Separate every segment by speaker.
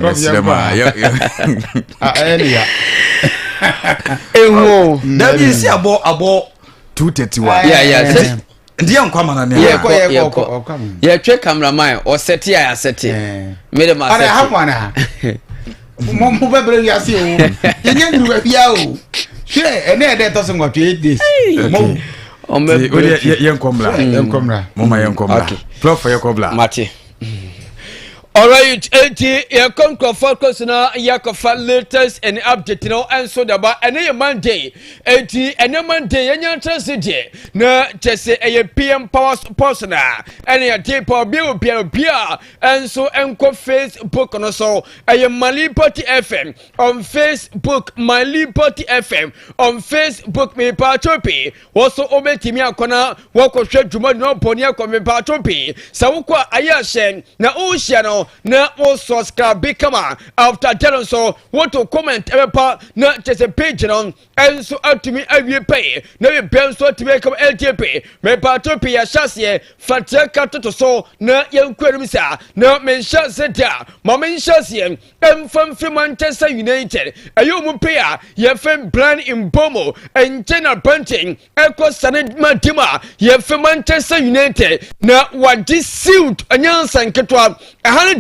Speaker 1: That is about 231.
Speaker 2: Yeah.
Speaker 1: Ndiye nkwama na ne.
Speaker 2: Yeah, check cameraman or set ya set. Made my set.
Speaker 3: Have one. Mo bebre ya si o. Yenye ndu bia o. Hwe ene de to so ngwa 8 days. Mo
Speaker 1: o me yenkomra. Mama yenkomra.
Speaker 2: Okay.
Speaker 1: Prof yenkomra.
Speaker 2: Mate. All right, your focus now, your latest and update now, and so about any Monday, and Monday, and your Thursday, no, just a PM power person, and a tape or bill, and so Enco Facebook and also a My Liberty FM on Facebook, My Liberty FM on Facebook, me patropi, also obey Timia Kona, walk of Shed Juma no Ponia come patropi, Sawukwa Ayashen, na Oceano. Na also subscribe BECHEM after telling so what to comment ever part not just a page on and so up to me every pay no be so to make up LTP me patropi ya chassis fatia to so na young querimisa no men chassis moment chassis and from Manchester United ayo mu player ye fem brand in Bomo and general bunting echo Sanad Matima ye fem Manchester United na what this suit anyansa nketwa 100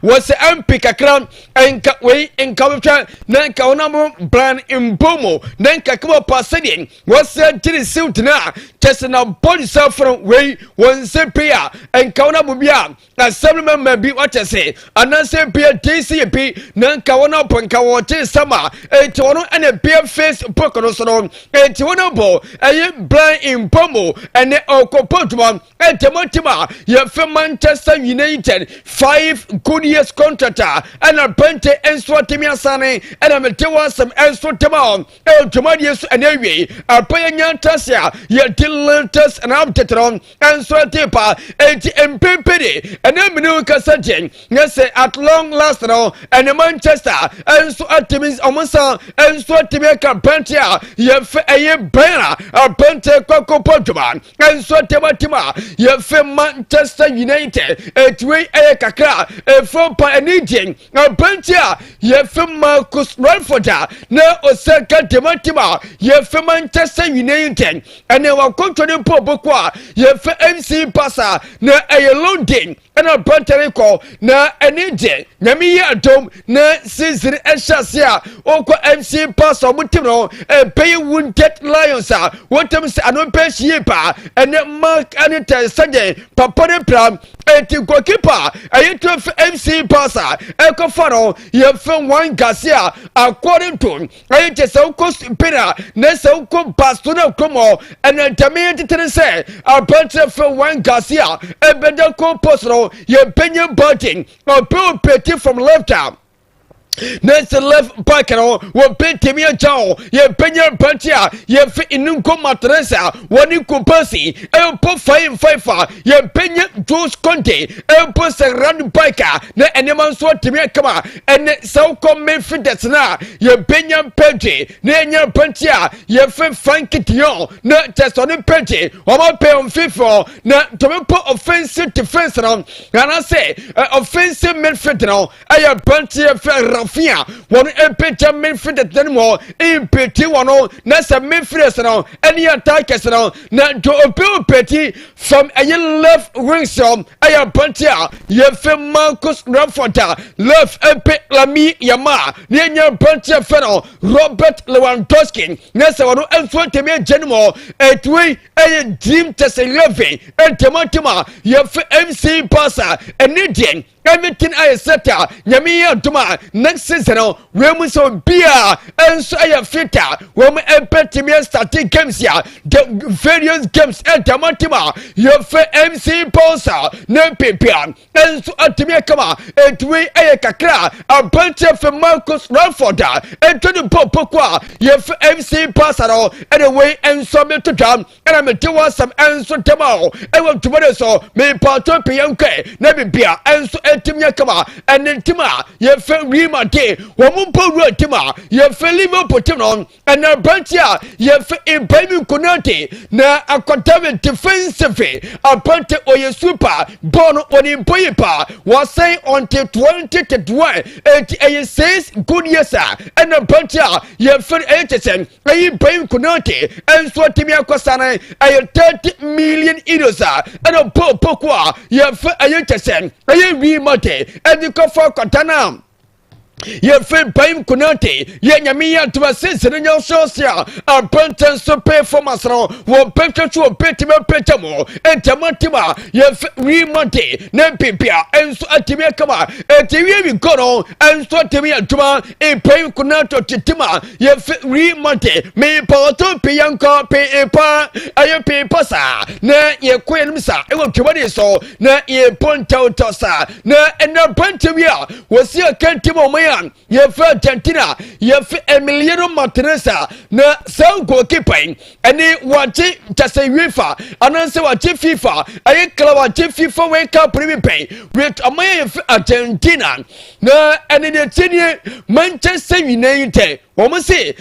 Speaker 2: was the MP kakram and way in Kawcha Nanka Onamo brand in Bomo Nanka Kama Pasadin was the Tiri suit na testing a body suffering way one sepia and Kauna Bubia as some member be what I say and I say Pia TCP Nanka Wana Pankawa Sama a Tono and a beer face Poconoson a Tionabo a brand in Bomo and the Okopotman and Tomatima ye from Manchester United 5 good years contractor and a pente and Swatimia Sane and a Metewa some and Swatama El Tomadius and Avi a Payan Tasia yet till Lentus and Abtetron and Swatipa and Pimpidi and then Minuka Sajin yes at long last now and a Manchester and Swatimis Omasa and Swatimeka Pentia yef a banner a pente Coco Portuman and Swatimatima yef Manchester United a way a Kakra a from Panigin, a Pentia, ye from Marcus Ralforda, no Osaka Dematima, ye from Manchester United, and they were controlling Pobokwa, ye for MC Passa, no a London, and a Panterico, no an Indian, Namia Dome, no season and Shasia, Oko MC Passa Mutino, and pay wounded lions, what them say, and pay Shepa, and then Mark Anita Sunday, Papa Pram, and to goalkeeper, I to MC Passa, Echo Fano, you from one Garcia, according to him, I just so cost Pina, Nesso Pastuna Como, and a Tamir to say, a bunch of one Garcia, a better co-postal, your opinion butting, or Bill Petty from left out. Next left back will pay Timia Joe, ye Penya Pantia, ye fit in Nunco Matresa, one in Kupasi, El Pop Fire Fifer, ye Penya Juice Conte, El Post a random biker, ne animal swat Timia Kama, and so come Memphis that's now, ye Penya Petty, Nanya Pantia, ye fit Frankie Tion, not just on a Petty, or my pay on FIFA, not to put offensive defense on, and I say, offensive midfielder, I have Pantia. One picture midfield at the more in petty one, that's a midfield now, any attackers now, not to a bill petty from a left wing song. I am Pantia, you feel Marcus Ramfota, love a pet Lamy Yama, near your Pantia fellow, Robert Lewandowski, Nessa one else want to be a general, a way a dream test 11, and Tomatima, you feel MC Passa, an Indian. Everything I set out, Yamia Duma, next season, when we saw beer, and so I have fit out, when we pet me starting games here, the various games at Tamatima, your MC Posa, no Pipian, and so at me come out, and we a Kakra, a bunch of Marcus Ralforda, and to the Popokwa, your MC Passaro, and away and so to jump, and I'm to us some answer tomorrow, and want to so, may part of Pianke, never beer, and so. Timia Kama and then Tima, ye felt Rima Mate, Wamumpo Rotima, your Felivo Potimon, and a Brantia, your Impemu Kunati, na a contaminant defensive, a Pante or your super, born on Impoipa, was saying until 2021, and says good yes, and a Brantia, your friend Anderson, a Impemu Kunati, and Swatimia Kosana, a 30 million idosa, and a Pokwa, your friend Anderson, a Remate, and the Kofa Katana. Ye fe baim kunante ye nyamia to assist in your social abundant so performance no wo petra to betima petamo entamantima ye remonte na pipia enso atimi kama etiwi bi kono enso atimi atuma e baim kunato titima ye remonte me poto pianko pe epa aye pe pasa na ye kwenimsa e wo twade so na ye ponta tosa na ena pantimia wo si akantimo Yefe Argentina, Yefe Emiliano Martineza, na Sao goalkeeper, any wachi Tasa UEFA, and answer wachi FIFA, I wachi FIFA wake up premium pay, with a Maya Argentina, na and in the senior Manchester United. Woman say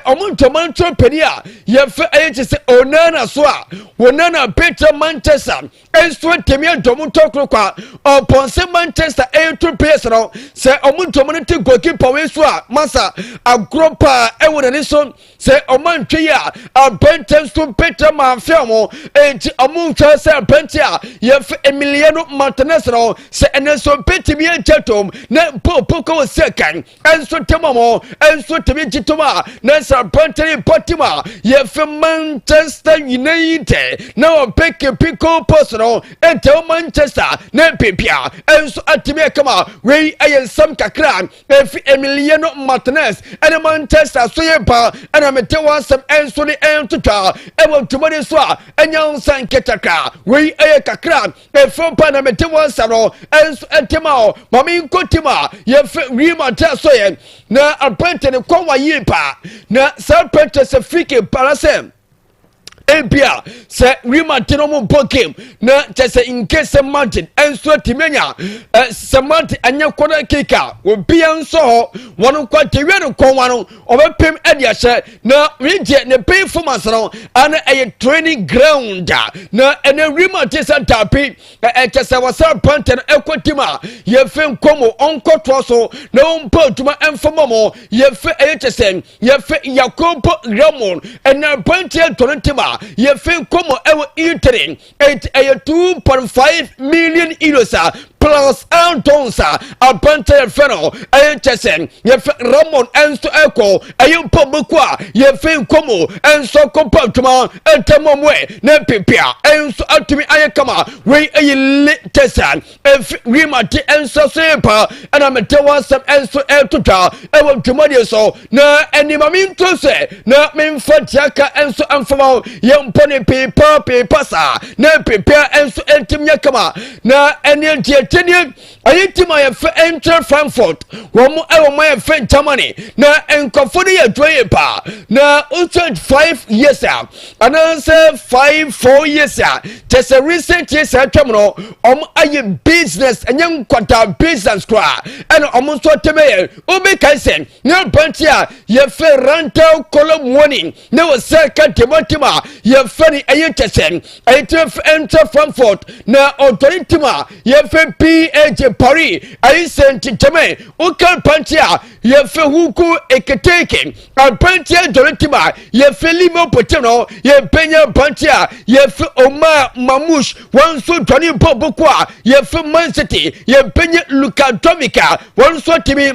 Speaker 2: Omunto Pedia, Yefe H Onana Swa, Onana Peter Manchester, and Swetemia Domunto Cloka, or Ponce Manchester A2 personal, say Omunto goalkeeper Weswa, Massa, a Gropa, Ewanison, say Omantia, a Bentens to Peter Manfiamo, and Omunta Serpentia, Yefe Emiliano Martinez, say Eneso Petimia Chatum, Net Poco second, and Sotamamo, and Sotamia. Nasa Pantry Potima, Yefe Manchester United, now a pico personal, and tell Manchester, Nepipia, and so Atimekama, Ray and some Kakran, Emiliano Martinez, and a Manchester Soyepa, and a Metewa some Anthony Antuta, and one to Maniswa, and young San Ketaka, Ray a Kakran, and from Panametewa Sano, and so Atimao, Mamin Kotima, Yefe Rima Tasoyen, na a Pantry Kwa Yipa, na Serpent as a freaking parasem. Ebia se Rimatino Pokim na tese in case mountain and Swetimania Samant and Yakona Kika will be on so one quite Kowano over Pim Ediasha na region the pay for Masano and a training ground na and a Rimatis and Tapi a Casawasa Pantan Equatima Yefem Como Uncle Trosso no Potuma and Fomomo Yefe HSN Yefe Yakopo Ramon and a Pantia Torentima. Ye feel come ever eating at a 2.5 million euros plus Antonsa, a Panther Fennel, a Chesen, ye Ramon and so echo, a you Pobukwa, ye feel como and so compatuma, and Tamomwe, Nepipia, and so up to me Ayakama, we a lit Tessan, if Rimati and so simple, and I'm a Tawasam and so Eltuta, I want to money so, no, and Nimamin to say, no, mean for Jaka and so Amfamo, young pony paper, pasa, no prepare and so Eltim Yakama, no, and I to my enter Frankfurt, one more my friend Tamani, na and Confodia Draper, na also 5 years out, and answer 4 years out, just a recent years at terminal, I business and young quanta business cry, and almost what to me, Ube Kaisen, no Bantia, ye fair rental column warning, no second Timotima, ye funny Ayatasen, I enter Frankfurt, na Autoritima, ye fair PH Paris, I sent to me, Ukan Pantia, ye Fehuku Ekateken, and Pantia Doritima, ye Felimo Potino, ye Pena Pantia, ye Omar Mamouche, one so Tony Pobukwa, ye Man City, ye Pena Luka Tomica, one so to me.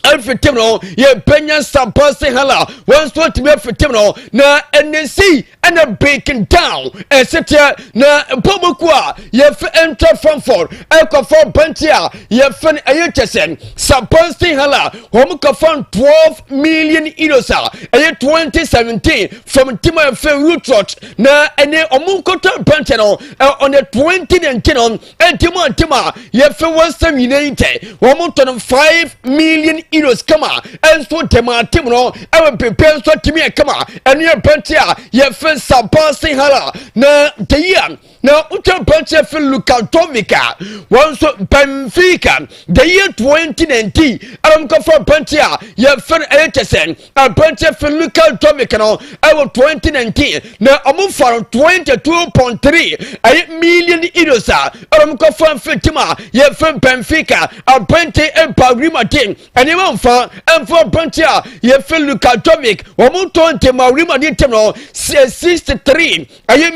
Speaker 2: Alfretimno, ye penya sampasi hala, one sort to be Alfretimno, na NC and a bacon down, etc. Na Pomukwa, ye enter Frankfurt, Alcofor Pantia, ye fan Ayatesen, sampasi hala, Homuka found 12 million euros, a 2017 from Tima Ferrutrot, na and Omukoto Pantano on the 2019 and Tima, ye for Western United, Homuton 5 million euros come on, and so Timno, I will prepare so to me come on, and your Pantia, ye first surpassing hala, na the young. na uta branche fi Lukatovica wanso Benfica the year 2019 aram ko for branche a ye fer HSN a branche fi Lukatovica no I was 2019 na omo for 22.3 million euros aram ko for fitima ye fer Benfica a branche e Pagrima team and even for branche a ye fer Lukatovic omo 20 Magrima team no 63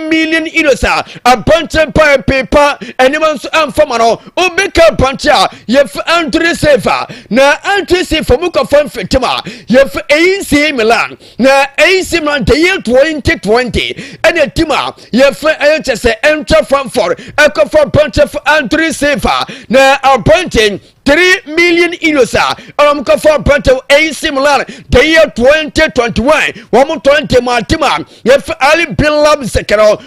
Speaker 2: million euros a bunch of paper and even Famano Obeka Pancha Yef Andre Sefa na Andre Sefa Muka Fan Fitima Yef AC Milan na AC Milan the year 2020 and a Tima Yef HSN enter Frankfurt Echo for bunch of Andre Sefa na a bunching 3 million euros aram for branch of AC Milan the year 2021 120 Martima Yef Ali Bilab Sekero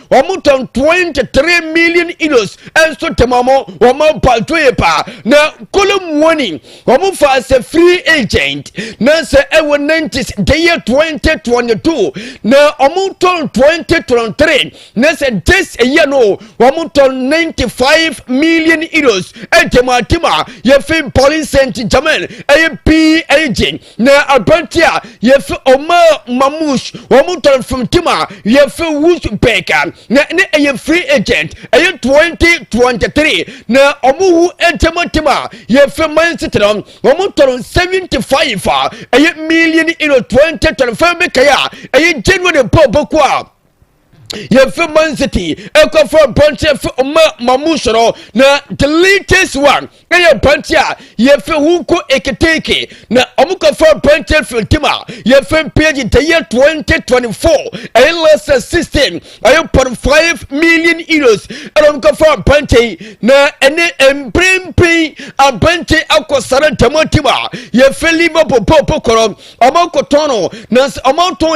Speaker 2: 23 million euros and so temamo wamo paltoepa na column warning wamo for as a free agent na se ewo 90s the year 2022 na omuton 2023 na se this year no wamuton 95 million euros and Martima Yef Police Saint-Germain AP agent na Albertia Yef Omar Mamouche wamuton from Tima Yef Woodpecker na a free agent a 2023 na omu entimatima ye Man City omu 75 a million in 2025 mekaya a January Bokwa ye Man City echo for bunch of Mamushro na the latest one a bunch ye Huko Eketeke na omuka for bunch of Tima ye page the year 2024 a lesser system a 0.5 million euros omuka for bunch na ene emprempe a bunch akosara Tamotima ye Liverpool Popokoro Omokotono na amount to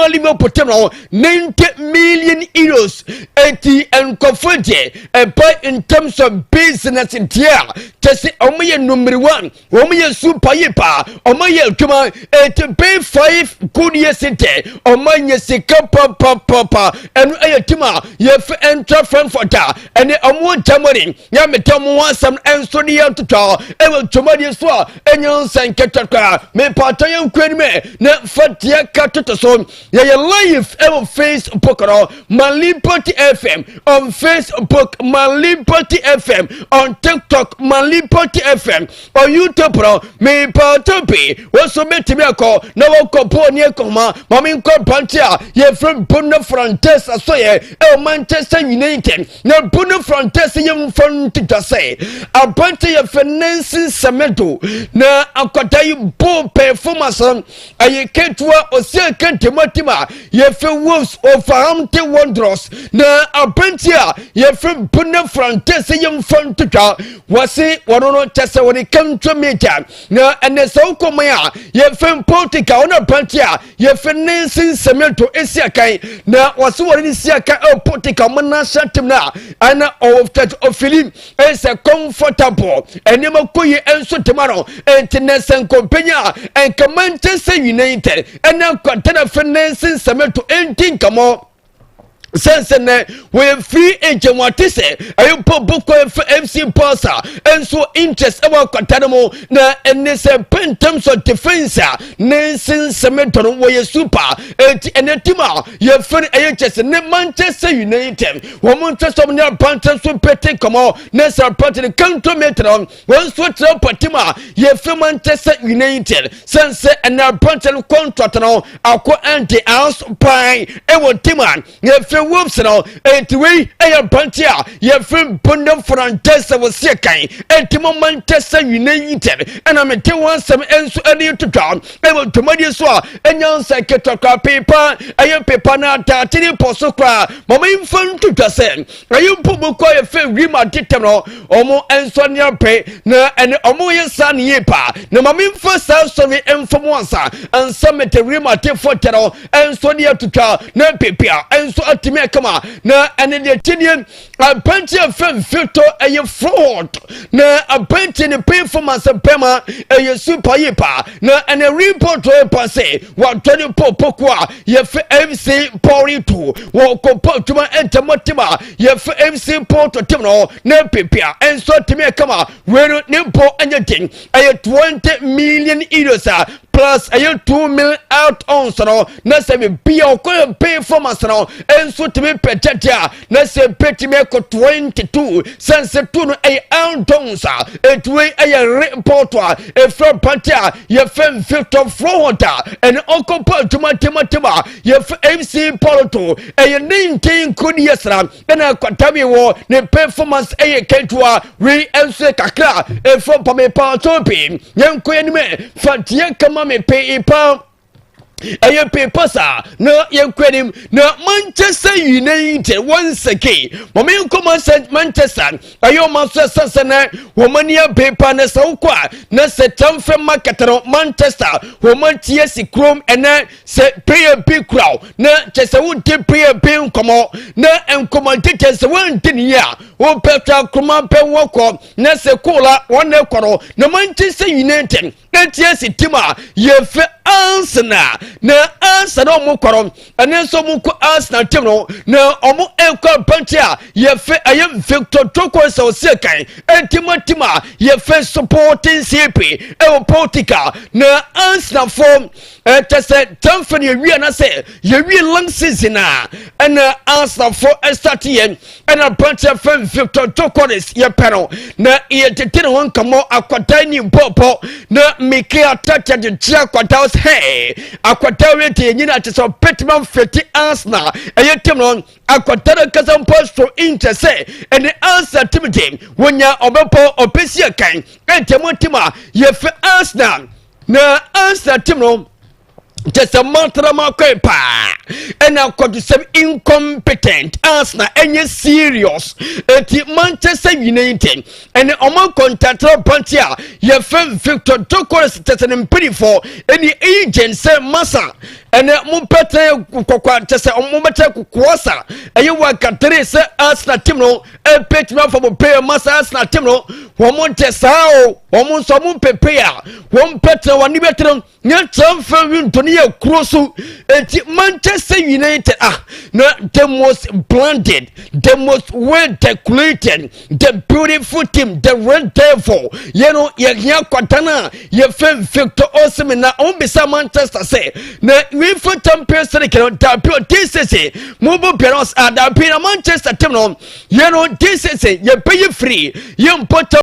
Speaker 2: Liverpool 90 million euros and confronted in terms of business in here. Just omoye number 1, omoye super yepa, omoye kuma to pay 5 good years in there, omoye sika papa, and ayatima, yef enter Frankfurter, and omo Germany, yametamu some and studio to talk, and will tomorrow swa, and yon san kataka, me patayan quenme, na fatia katason, ya life ever face pokoro. Liberty FM on Facebook, Liberty FM on TikTok, Liberty FM on YouTube, me patopi. What's so many me call? No one call near Coma, Mammy Compantia, ye from Bruno Frantes, I say, Manchester United, no Bruno Frantes, young from to say, a bunch of financing cemento, na a quatayu bo performance on a Ketua or second Timotima, ye feel wolves or Fahamte Wondros. Na abentia ye from Bruno Frantes young from tuka wasi wanono chasa wani come to meja na eneso komaya ye from Portica on abentia ye financing cemento esiakai na wasi wani siaka o Portica manasha timna ana of that of Philip is a comfortable and never koye enso tomorrow and tenesen companya and Manchester United and now container financing cemento anything come on. Sense we free agent what is it? I put book for FC Pulsar and so interest about Cotanamo na and this in terms of defense Nelson Cementon where super and a Tima your friend HS and Manchester United one Manchester on your Panthers will pay come on Nessa party counter metron one switch up Tima your friend Manchester United sense and our Panthers contract now our anti house pie and one Timan your Wolves now, and we a Pantia, your friend Bruno Frantes was sick, and Timo Manchester United, and I'm a T1 some ends earlier to come. I will to my swa, and young Sakatoka paper, I am Pepana, Tini Posokra, Mamma Fun to send. I am Pubuko, a fair Rima Titano, Omo and Sonia Pay, na and Omoya San Yepa, no Mamma first house of the Enfomosa, and some at the Rima Tifotero, and Sonia to car, no Pipia, and so at timi kama na ene de tiniem apanti afem filto eye fraud na apanti ne performance pema eye super yipa na ene report we passe wa 20 popokwa ye fe MC Paulito wo kopotuma entamotima ye fe MC Porto timno na pepia enso timi kama wenu nimpo anything eye 20 million euros plus a 2 million out on so na se me bia ko performance no enso timi petetia na se peti me ko 22 sense 2 no a out on sa etwe a report a from pantia ye fem filter fronta and occupy tomatima ye MC Porto a 19 could yesra na kwatami wo ne performance a ketwa we enso kakra from pame pa topi yanko enime fatia kama me pay pa aye paper sa na yenkwenim na Manchester United once again momen come Manchester ayo maso sasana womania paper na sawkwa na setamfe market no Manchester womantie si chrome ena se PMP crowd na chese wudi PMP nkomo na enkomante chese wantini ya wo petra kroma pe woko na se kola wona kworo na Manchester United etie si tima yefe Arsenal na Arsenal mo kworo anenso mo ko Arsenal team no na omo ekwa pantia yefe ayem Victor Toko so sekan entimatima yefe supporting CP e politica na Arsenal form tese tamfani wi na se ye wi long season na Arsenal for start yen and pantia fem Victor Toko ye pero na ye tetene won kamo akwata ni popo na Mike Atata de chia kwata hey akwata we nyina teso petman feti Arsenal eyetem no akwata kasa posto interse and answer team game wonya obepo opesia kan entemotima ye fe Arsenal na answer team no just a mantra pa and now got to some incompetent Arsenal any serious at Manchester United and the Oman contractor Pantia ye fem Victor Toko is pretty for any agent say massa and Mumpete Kokwa just a Mumata Kukwasa and you work at Teresa Arsenal Timno a pitchman from a player massa Arsenal Timno one Tessao one some prepare one Petra one veteran not some film to near Crosso at Manchester United the most blended, the most well decorated, the beautiful team, the red devil, you know, ya Quatana, ya fem Victor Osimhen na ombisa Manchester say na we for champions league da pure TCC mobile parents are da Manchester team no you know TCC you pay free you put